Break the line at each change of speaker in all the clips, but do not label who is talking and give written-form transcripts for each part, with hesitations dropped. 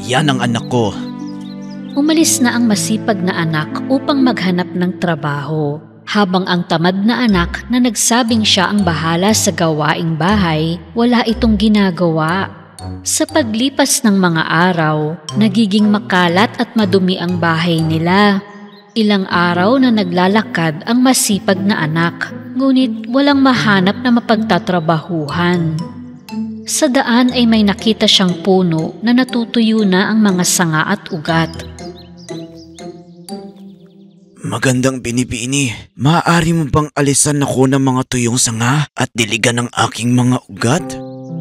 Yan ang anak ko.
Umalis na ang masipag na anak upang maghanap ng trabaho, habang ang tamad na anak na nagsabing siya ang bahala sa gawaing bahay, wala itong ginagawa. Sa paglipas ng mga araw, nagiging makalat at madumi ang bahay nila. Ilang araw na naglalakad ang masipag na anak, ngunit walang mahanap na mapagtatrabahuhan. Sa daan ay may nakita siyang puno na natutuyo na ang mga sanga at ugat.
Magandang binibini, maaari mo bang alisan ako ng mga tuyong sanga at diligan ng aking mga ugat?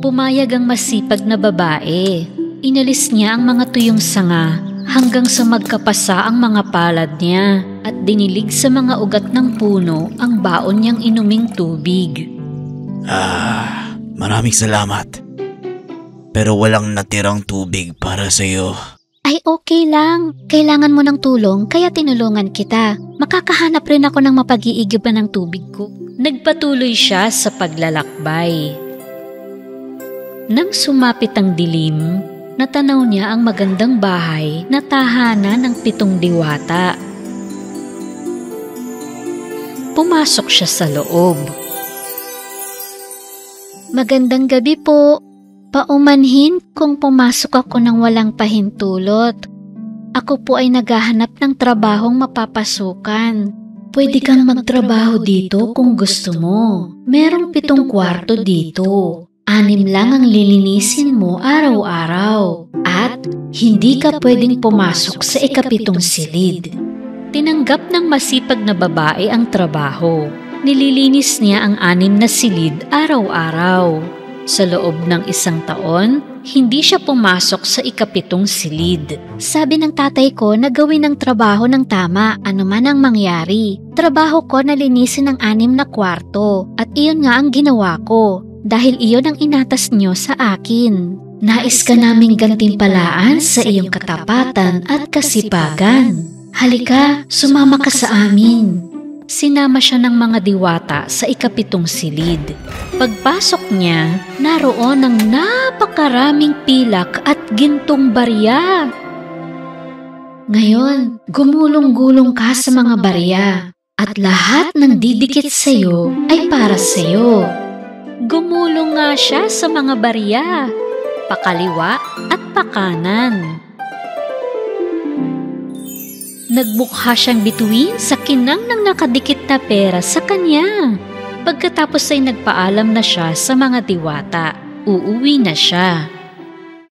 Pumayag ang masipag na babae. Inalis niya ang mga tuyong sanga hanggang sa magkapasa ang mga palad niya at dinilig sa mga ugat ng puno ang baon niyang inuming tubig.
Maraming salamat. Pero walang natirang tubig para sa iyo.
Ay okay lang. Kailangan mo ng tulong kaya tinulungan kita. Makakahanap rin ako ng mapag-iigiban ng tubig ko.
Nagpatuloy siya sa paglalakbay. Nang sumapit ang dilim, natanaw niya ang magandang bahay na tahanan ng 7 diwata. Pumasok siya sa loob.
Magandang gabi po. Paumanhin kung pumasok ako ng walang pahintulot. Ako po ay naghahanap ng trabahong mapapasukan.
Pwede kang magtrabaho dito kung gusto mo. Merong 7 kwarto dito. 6 lang ang lilinisin mo araw-araw. At hindi ka pwedeng pumasok sa ika-7 silid. Tinanggap ng masipag na babae ang trabaho. Nililinis niya ang 6 na silid araw-araw. Sa loob ng 1 taon, hindi siya pumasok sa ika-7 silid.
Sabi ng tatay ko na gawin ang trabaho ng tama, anuman ang mangyari. Trabaho ko na linisin ang 6 na kwarto at iyon nga ang ginawa ko dahil iyon ang inatas niyo sa akin.
Nais ka naming gantimpalaan sa iyong katapatan at kasipagan. Halika, sumama ka sa amin. Sinama siya ng mga diwata sa ika-7 silid. Pagpasok niya, naroon ang napakaraming pilak at gintong barya. Ngayon, gumulong-gulong ka sa mga barya at lahat ng didikit sa iyo ay para sa iyo. Gumulong nga siya sa mga barya, pakaliwa at pakanan. Nagbukha siyang bituin sa kinang ng nakadikit na pera sa kanya. Pagkatapos ay nagpaalam na siya sa mga diwata. Uuwi na siya.